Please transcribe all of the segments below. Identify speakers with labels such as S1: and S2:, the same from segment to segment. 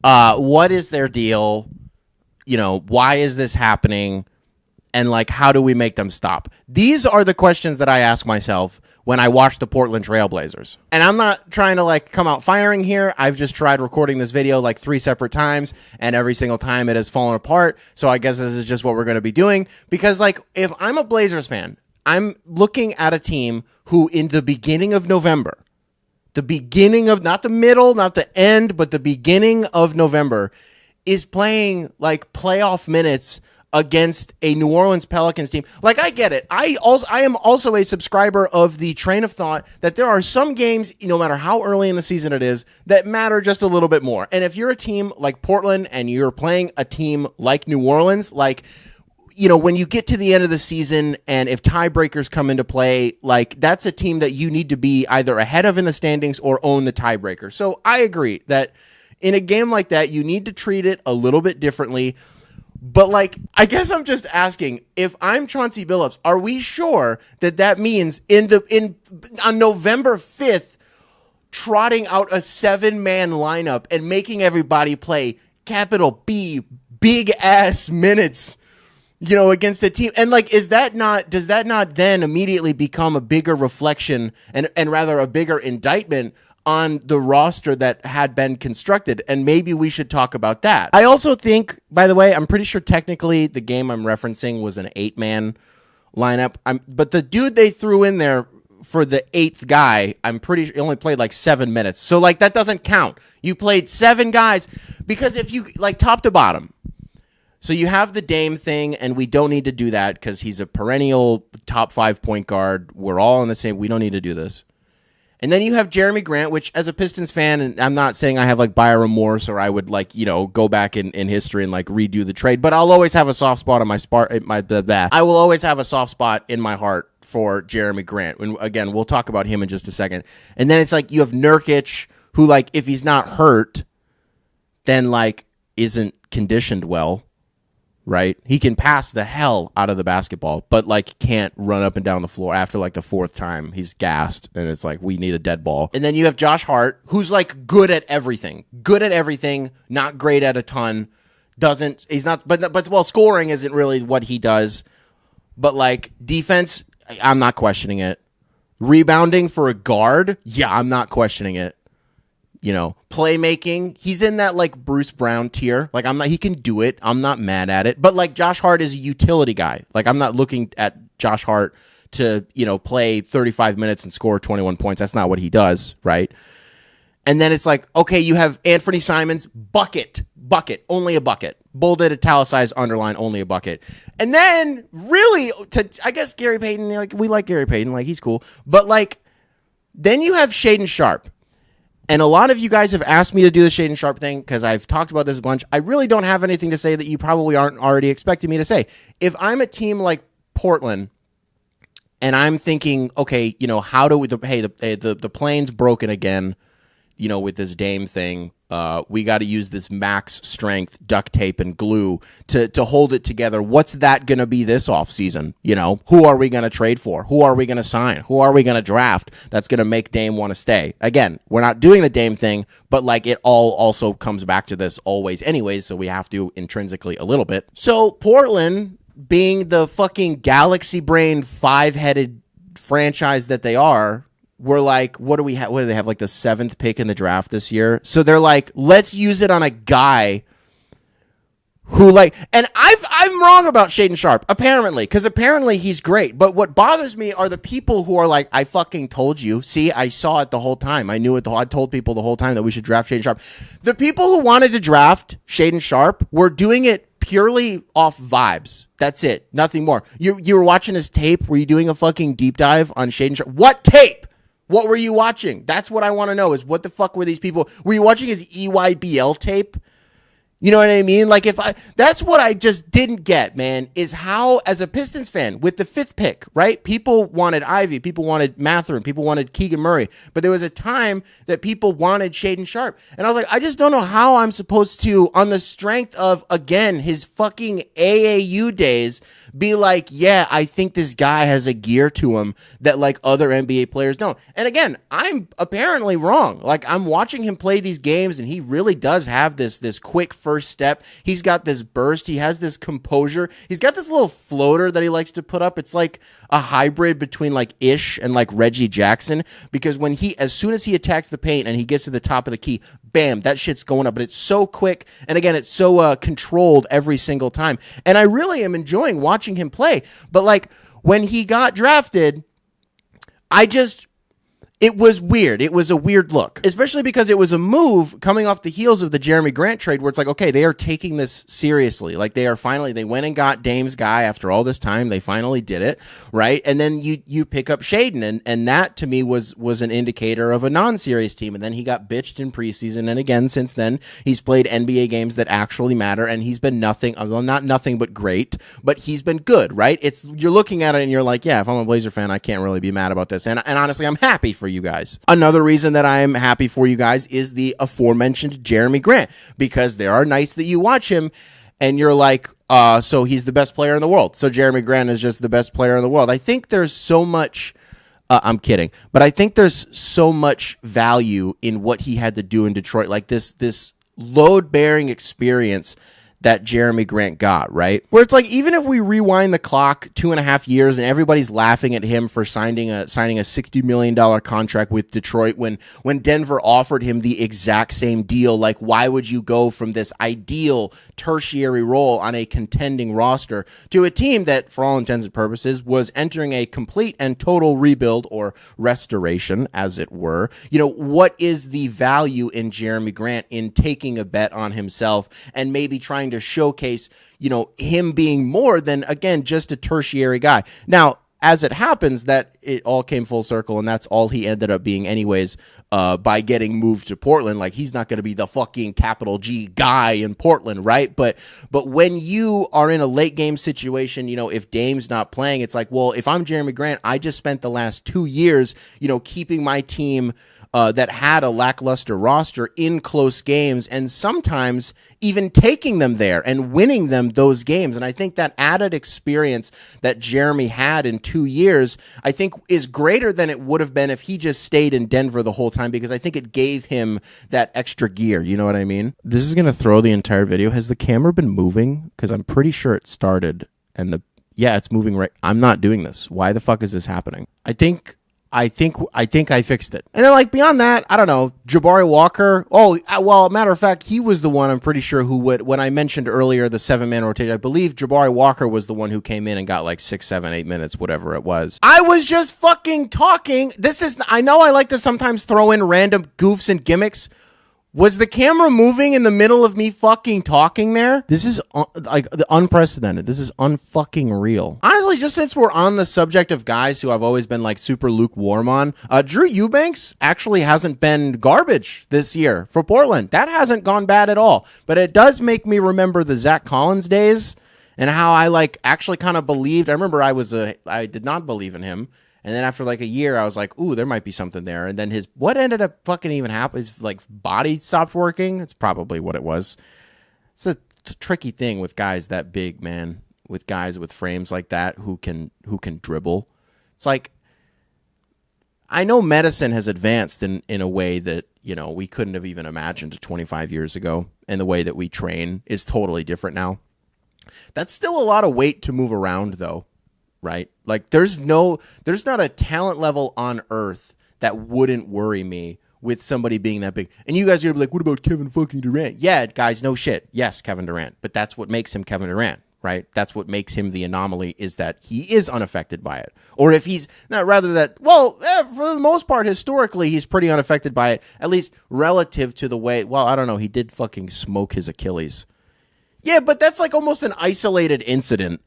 S1: What is their deal? Why is this happening? And, like, how do we make them stop? These are the questions that I ask myself when I watch the Portland Trail Blazers. And I'm not trying to, like, come out firing here. I've just tried recording this video, like, 3 separate times, and every single time it has fallen apart. So I guess this is just what we're going to be doing. Because, like, if I'm a Blazers fan, I'm looking at a team who, in the beginning of November, the beginning of, not the middle, not the end, but the beginning of November, is playing, like, playoff minutes against a New Orleans Pelicans team. Like, I get it. I am also a subscriber of the train of thought that there are some games, no matter how early in the season it is, that matter just a little bit more. And if you're a team like Portland and you're playing a team like New Orleans, like, when you get to the end of the season and if tiebreakers come into play, like, that's a team that you need to be either ahead of in the standings or own the tiebreaker. So I agree that in a game like that, you need to treat it a little bit differently. But, like, I guess I'm just asking, if I'm Chauncey Billups, are we sure that means on November 5th, trotting out a 7-man lineup and making everybody play capital B, big ass minutes, against the team? And, like, does that not then immediately become a bigger reflection and rather a bigger indictment on the roster that had been constructed? And maybe we should talk about that. I also think, by the way, I'm pretty sure technically the game I'm referencing was an 8-man lineup. But the dude they threw in there for the 8th guy, I'm pretty sure he only played like 7 minutes. So, like, that doesn't count. You played 7 guys, because if you, like, top to bottom, so you have the Dame thing, and we don't need to do that because he's a perennial top 5 point guard. We're all in the same. We don't need to do this. And then you have Jeremy Grant, which, as a Pistons fan, and I'm not saying I have, like, buyer remorse or I would, like, go back in history and, like, redo the trade, but I'll always have a soft spot on I will always have a soft spot in my heart for Jeremy Grant. And again, we'll talk about him in just a second. And then it's like you have Nurkic, who, like, if he's not hurt, then, like, isn't conditioned well. Right? He can pass the hell out of the basketball, but, like, can't run up and down the floor after, like, the 4th time. He's gassed, and it's like, we need a dead ball. And then you have Josh Hart, who's, like, good at everything, not great at a ton, but scoring isn't really what he does, but, like, defense, I'm not questioning it. Rebounding for a guard, yeah, I'm not questioning it. Playmaking, he's in that, like, Bruce Brown tier. Like, he can do it. I'm not mad at it. But, like, Josh Hart is a utility guy. Like, I'm not looking at Josh Hart to, play 35 minutes and score 21 points. That's not what he does, right? And then it's like, okay, you have Anthony Simons, bucket, only a bucket. Bolded, italicized, underline, only a bucket. And then, really, I guess Gary Payton, like, we like Gary Payton, like, he's cool. But, like, then you have Shaedon Sharpe. And a lot of you guys have asked me to do the Shaedon Sharpe thing because I've talked about this a bunch. I really don't have anything to say that you probably aren't already expecting me to say. If I'm a team like Portland and I'm thinking, okay, how do we, the plane's broken again, with this Dame thing. We got to use this max strength duct tape and glue to hold it together. What's that going to be this offseason? Who are we going to trade for? Who are we going to sign? Who are we going to draft that's going to make Dame want to stay? Again, we're not doing the Dame thing, but, like, it all also comes back to this always anyways, so we have to intrinsically a little bit. So Portland, being the fucking galaxy brain 5-headed franchise that they are, we're like, what do we have? What do they have? Like the 7th pick in the draft this year. So they're like, let's use it on a guy who, like, and I'm wrong about Shaedon Sharpe, apparently, because apparently he's great. But what bothers me are the people who are like, I fucking told you. See, I saw it the whole time. I knew it. I told people the whole time that we should draft Shaedon Sharpe. The people who wanted to draft Shaedon Sharpe were doing it purely off vibes. That's it. Nothing more. You were watching his tape. Were you doing a fucking deep dive on Shaedon Sharpe? What tape? What were you watching? That's what I want to know, is what the fuck were these people? Were you watching his EYBL tape? You know what I mean? Like, that's what I just didn't get, man, is how, as a Pistons fan, with the 5th pick, right? People wanted Ivy, people wanted Mathurin, people wanted Keegan Murray, but there was a time that people wanted Shaedon Sharpe. And I was like, I just don't know how I'm supposed to, on the strength of, again, his fucking AAU days, be like, yeah, I think this guy has a gear to him that like other NBA players don't. And again, I'm apparently wrong. Like, I'm watching him play these games, and he really does have this quick first step. He's got this burst. He has this composure. He's got this little floater that he likes to put up. It's like a hybrid between like Ish and like Reggie Jackson, because as soon as he attacks the paint and he gets to the top of the key, bam, that shit's going up. But it's so quick, and again, it's so controlled every single time. And I really am enjoying watching him play. But like, when he got drafted, it was weird. It was a weird look, especially because it was a move coming off the heels of the Jeremy Grant trade, where it's like, okay, they are taking this seriously. Like, they went and got Dame's guy after all this time. They finally did it, right? And then you pick up Shaedon, and that to me was an indicator of a non-serious team. And then he got bitched in preseason, and again, since then, he's played NBA games that actually matter, and he's been not nothing but great, but he's been good, right? You're looking at it and you're like, yeah, if I'm a Blazer fan, I can't really be mad about this. And honestly, I'm happy for you guys. Another reason that I am happy for you guys is the aforementioned Jeremy Grant, because there are nights that you watch him and you're like, so he's the best player in the world. So Jeremy Grant is just the best player in the world. I think there's so much, I'm kidding, but I think there's so much value in what he had to do in Detroit. Like this load-bearing experience that Jeremy Grant got, right? Where it's like, even if we rewind the clock 2.5 years and everybody's laughing at him for signing a $60 million contract with Detroit when Denver offered him the exact same deal, like, why would you go from this ideal tertiary role on a contending roster to a team that, for all intents and purposes, was entering a complete and total rebuild or restoration, as it were? You know, what is the value in Jeremy Grant in taking a bet on himself and maybe trying to showcase, you know, him being more than, again, just a tertiary guy? Now, as it happens, that it all came full circle, and that's all he ended up being anyways, by getting moved to Portland. Like, he's not going to be the fucking capital G guy in Portland, right? But when you are in a late game situation, you know, if Dame's not playing, it's like, well, if I'm Jeremy Grant, I just spent the last 2 years, you know, keeping my team that had a lackluster roster in close games, and sometimes even taking them there and winning them those games. And I think that added experience that Jeremy had in 2 years, I think, is greater than it would have been if he just stayed in Denver the whole time, because I think it gave him that extra gear. You know what I mean? This is going to throw the entire video. Has the camera been moving? Because I'm pretty sure it started, and yeah, it's moving right. I'm not doing this. Why the fuck is this happening? I think I fixed it. And then, like, beyond that, I don't know, Jabari Walker. Oh, well, matter of fact, he was the one, I'm pretty sure, who would, when I mentioned earlier the 7-man rotation, I believe Jabari Walker was the one who came in and got like 6, 7, 8 minutes, whatever it was. I was just fucking talking. I know I like to sometimes throw in random goofs and gimmicks. Was the camera moving in the middle of me fucking talking there? This is like unprecedented. This is unfucking real. Honestly, just since we're on the subject of guys who I've always been like super lukewarm on, Drew Eubanks actually hasn't been garbage this year for Portland. That hasn't gone bad at all. But it does make me remember the Zach Collins days and how I like actually kind of believed. I remember I did not believe in him. And then after like a year, I was like, ooh, there might be something there. And then what ended up fucking even happening? His like body stopped working. That's probably what it was. It's a tricky thing with guys that big, man. With guys with frames like that who can dribble. It's like, I know medicine has advanced in a way that, you know, we couldn't have even imagined 25 years ago. And the way that we train is totally different now. That's still a lot of weight to move around, though. Right? Like, there's not a talent level on earth that wouldn't worry me with somebody being that big. And you guys are going to be like, what about Kevin fucking Durant? Yeah, guys, no shit. Yes, Kevin Durant. But that's what makes him Kevin Durant, right? That's what makes him the anomaly, is that he is unaffected by it. Or if he's not, rather that, well, for the most part, historically, he's pretty unaffected by it, at least relative to the way, well, I don't know, he did fucking smoke his Achilles. Yeah, but that's like almost an isolated incident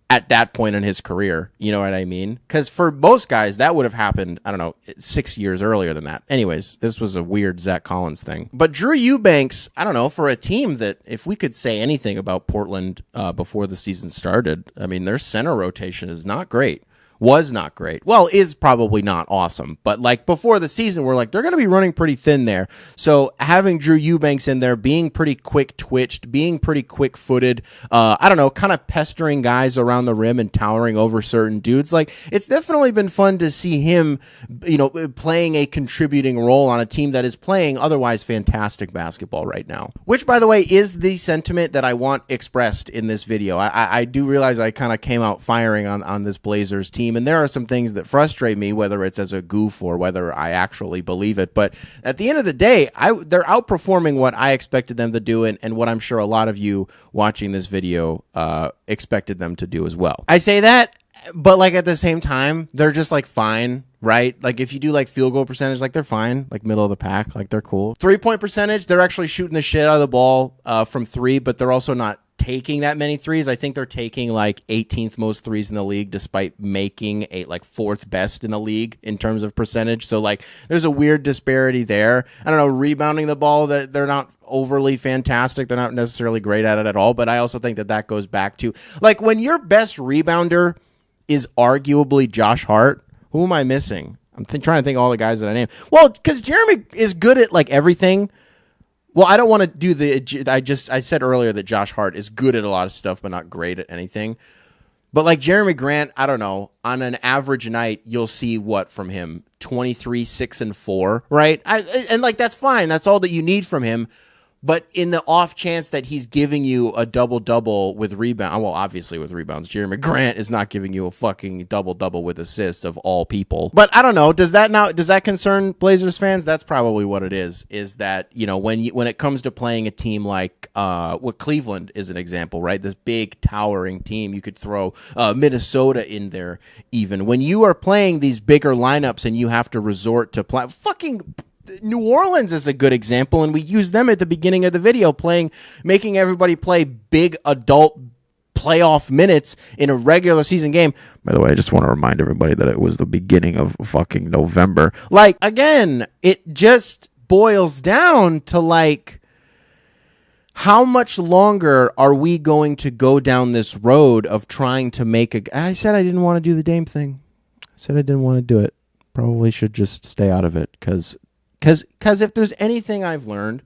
S1: at that point in his career, you know what I mean? Because for most guys, that would have happened, I don't know, 6 years earlier than that. Anyways, this was a weird Zach Collins thing. But Drew Eubanks, I don't know, for a team that, if we could say anything about Portland before the season started, I mean, their center rotation is not great. was not great. Well, is probably not awesome, but like before the season, we're like, they're going to be running pretty thin there. So having Drew Eubanks in there, being pretty quick twitched, being pretty quick footed, I don't know, kind of pestering guys around the rim and towering over certain dudes. Like, it's definitely been fun to see him, playing a contributing role on a team that is playing otherwise fantastic basketball right now. Which, by the way, is the sentiment that I want expressed in this video. I do realize I kind of came out firing on this Blazers team. And there are some things that frustrate me, whether it's as a goof or whether I actually believe it. But at the end of the day, they're outperforming what I expected them to do and what I'm sure a lot of you watching this video expected them to do as well. I say that, but like at the same time, they're just like fine, right? Like if you do like field goal percentage, like they're fine, like middle of the pack, like they're cool. 3-point percentage, they're actually shooting the shit out of the ball from three, but they're also not taking that many threes. I think they're taking like 18th most threes in the league, despite making like fourth best in the league in terms of percentage. So like there's a weird disparity there. I don't know, rebounding the ball, that they're not overly fantastic. They're not necessarily great at it at all. But I also think that goes back to like when your best rebounder is arguably Josh Hart. Who am I missing? I'm trying to think of all the guys that I named. Well, because Jeremy is good at like everything. Well, I don't want to do I said earlier that Josh Hart is good at a lot of stuff, but not great at anything. But like Jeremy Grant, I don't know, on an average night, you'll see what from him? 23, 6, and 4, right? And like, that's fine. That's all that you need from him. But in the off chance that he's giving you a double-double with rebound, well, obviously with rebounds, Jeremy Grant is not giving you a fucking double-double with assists of all people. But I don't know. Does that concern Blazers fans? That's probably what it is that, when it comes to playing a team like what Cleveland is an example, right? This big towering team. You could throw Minnesota in there even. When you are playing these bigger lineups and you have to resort to fucking New Orleans is a good example, and we used them at the beginning of the video, making everybody play big adult playoff minutes in a regular season game. By the way, I just want to remind everybody that it was the beginning of fucking November. Like, again, it just boils down to like, how much longer are we going to go down this road of trying to I said I didn't want to do the Dame thing. I said I didn't want to do it. Probably should just stay out of it because if there's anything I've learned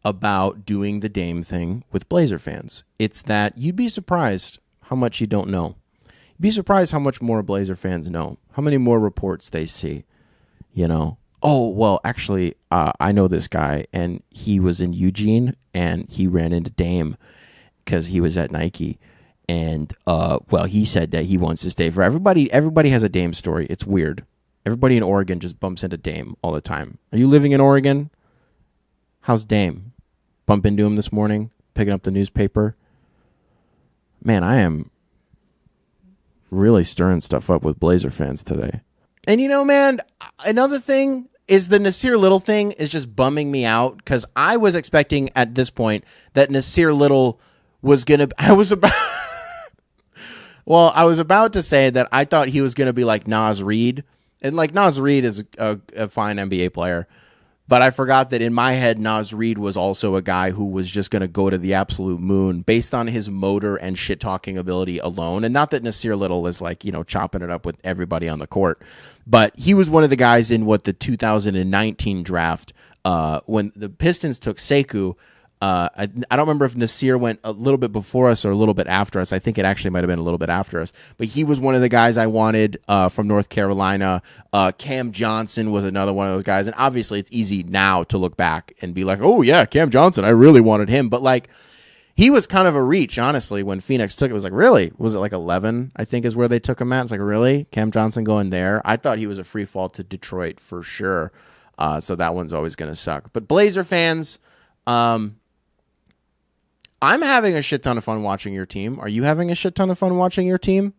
S1: about doing the Dame thing with Blazer fans, it's that you'd be surprised how much you don't know. You'd be surprised how much more Blazer fans know, how many more reports they see, Oh, well, actually, I know this guy, and he was in Eugene, and he ran into Dame because he was at Nike. And, he said that he wants to stay for everybody. Everybody has a Dame story. It's weird. Everybody in Oregon just bumps into Dame all the time. Are you living in Oregon? How's Dame? Bump into him this morning, picking up the newspaper. Man, I am really stirring stuff up with Blazer fans today. And man, another thing is the Nasir Little thing is just bumming me out because I was expecting at this point that Nasir Little was going to... I was about to say that I thought he was going to be like Naz Reid. And like Naz Reid is a fine NBA player, but I forgot that in my head, Naz Reid was also a guy who was just going to go to the absolute moon based on his motor and shit talking ability alone. And not that Nasir Little is like, chopping it up with everybody on the court, but he was one of the guys in the 2019 draft when the Pistons took Sekou. I don't remember if Nasir went a little bit before us or a little bit after us. I think it actually might have been a little bit after us. But he was one of the guys I wanted from North Carolina. Cam Johnson was another one of those guys. And obviously it's easy now to look back and be like, oh, yeah, Cam Johnson, I really wanted him. But like, he was kind of a reach, honestly, when Phoenix took it. It was like, really? Was it like 11, I think is where they took him at? It's like, really? Cam Johnson going there? I thought he was a free fall to Detroit for sure. So that one's always going to suck. But Blazer fans... I'm having a shit ton of fun watching your team. Are you having a shit ton of fun watching your team?